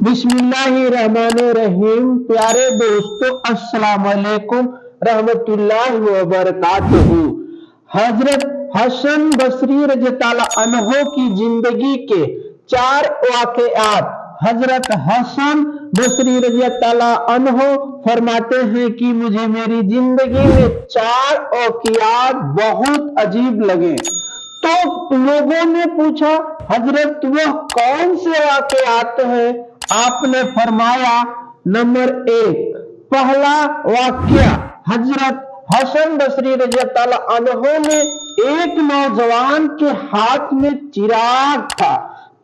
बिस्मिल्लाहिर्रहमानिर्रहीम। प्यारे दोस्तों, अस्सलाम वालेकुम रहमतुल्लाहि व बरकातुहू। हजरत हसन बसरी रज़ियल्लाहु अन्हु की जिंदगी के 4 वाक़यात। हजरत हसन बसरी रज़ियल्लाहु अन्हु फरमाते हैं कि मुझे मेरी जिंदगी में 4 वाक़यात बहुत अजीब लगे। तो लोगों ने पूछा, हजरत वह कौन से वाक़यात हैं? आपने फरमाया, नंबर 1, पहला वाक़या, हजरत हसन बसरी रज़ियल्लाहु अन्हु ने एक नौजवान के हाथ में चिराग था।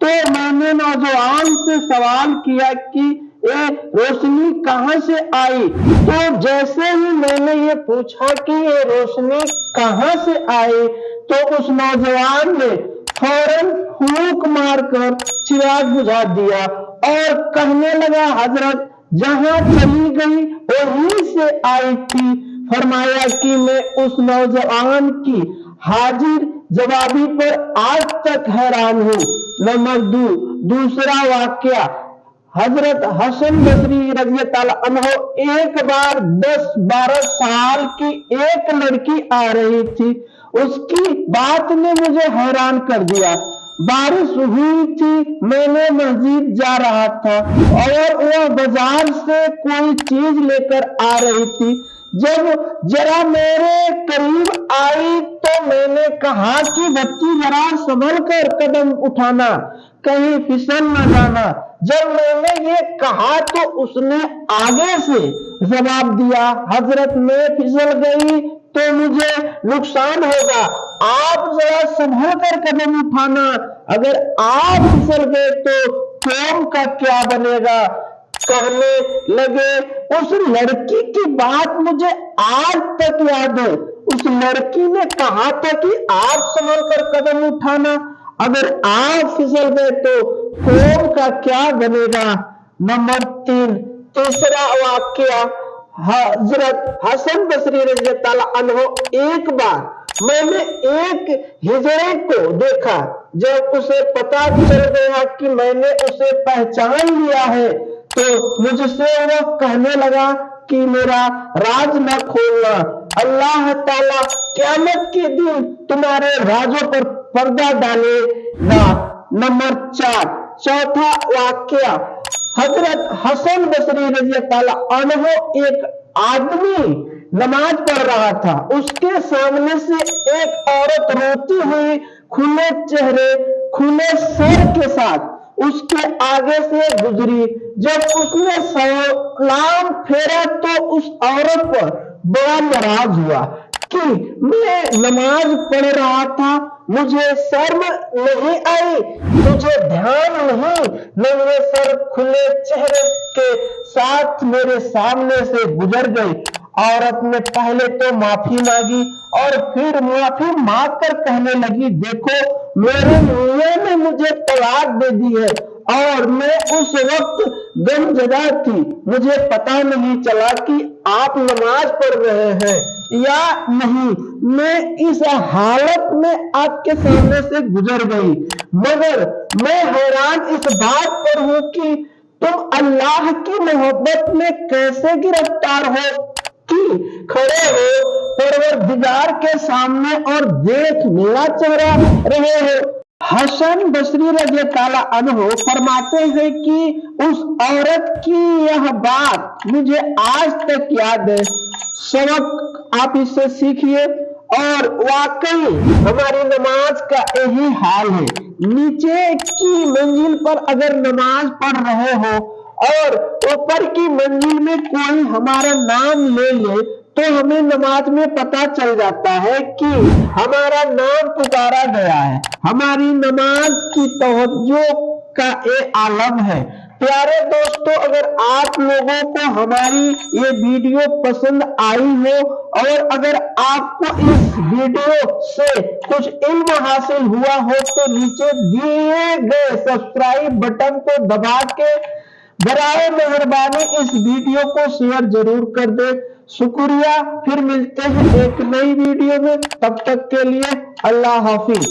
तो मैंने नौजवान से सवाल किया कि ये रोशनी कहां से आई? तो जैसे ही मैंने ये पूछा कि ये रोशनी कहां से आई, तो उस नौजवान ने फौरन फूंक मारकर चिराग बुझा दिया और कहने लगा, हजरत जहां चली गई वहीं से आई थी। फरमाया कि मैं उस नौजवान की हाजिर जवाबी पर आज तक हैरान हूं। नंबर 2, दूसरा वाकया, हजरत हसन बसरी रज़ियल्लाहु अन्हु एक बार 10-12 साल की एक लड़की आ रही थी। उसकी बात ने मुझे हैरान कर दिया। बारिश हुई थी, मैंने मस्जिद जा रहा था और वह बाजार से कोई चीज लेकर आ रही थी। जब जरा मेरे करीब आई तो मैंने कहा कि बच्ची जरा संभल कर कदम उठाना, कहीं फिसल न जाना। जब मैंने ये कहा तो उसने आगे से जवाब दिया, हजरत मैं फिसल गई तो मुझे नुकसान होगा, आप जरा संभल कर कदम उठाना, अगर आप फिसल गए तो कौम का क्या बनेगा। कहने लगे, उस लड़की की बात मुझे आज तक याद है। उस लड़की ने कहा था कि आप संभल कर कदम उठाना, अगर आप फिसल गए तो कौम का क्या बनेगा। नंबर 3, तीसरा वाकया, हजरत हसन बसरी रज़ियल्लाहु अन्हु एक बार मैंने एक हिजड़े को देखा। जब उसे पता चल गया कि मैंने उसे पहचान लिया है तो मुझसे वह कहने लगा कि मेरा राज न खोलना, अल्लाह ताला क़यामत के दिन तुम्हारे राजों पर पर्दा डालेगा। नंबर 4, चौथा वाकया, हजरत हसन बसरी रज़ियल्लाहु अन्हु एक आदमी नमाज पढ़ रहा था। उसके सामने से एक औरत रोती हुई खुले चेहरे खुले सर के साथ उसके आगे से गुजरी। जब उसने सलाम फेरा तो उस औरत पर बड़ा नाराज हुआ कि मैं नमाज पढ़ रहा था, मुझे शर्म नहीं आई, तुझे ध्यान नहीं, मेरे सर खुले चेहरे के साथ मेरे सामने से गुजर गई। औरत ने पहले तो माफी मांगी और फिर माफी मांग कर कहने लगी, देखो मेरे मियां ने मुझे तलाक दे दी है और मैं उस वक्त गमज़दा थी, मुझे पता नहीं चला कि आप नमाज पढ़ रहे हैं या नहीं, मैं इस हालत में आपके सामने से गुजर गई। मगर मैं हैरान इस बात पर हूं कि तुम अल्लाह की मोहब्बत में कैसे गिरफ्तार हो कि खड़े हो परवरदिगार के सामने और देख मेरा चेहरा रहे हो। हसन बसरी रज़ियल्लाहु अन्हु फरमाते हैं कि उस औरत की यह बात मुझे आज तक याद है। सबक आप इससे सीखिए और वाकई हमारी नमाज का यही हाल है। नीचे की मंजिल पर अगर नमाज पढ़ रहे हो और ऊपर की मंजिल में कोई हमारा नाम ले ले तो हमें नमाज में पता चल जाता है कि हमारा नाम पुकारा गया है। हमारी नमाज की तवज्जो का ये आलम है। प्यारे दोस्तों, अगर आप लोगों को हमारी ये वीडियो पसंद आई हो और अगर आपको इस वीडियो से कुछ इल्म हासिल हुआ हो तो नीचे दिए गए सब्सक्राइब बटन को दबा के बराए मेहरबानी इस वीडियो को शेयर जरूर कर दे। शुक्रिया। फिर मिलते हैं एक नई वीडियो में, तब तक के लिए अल्लाह हाफिज।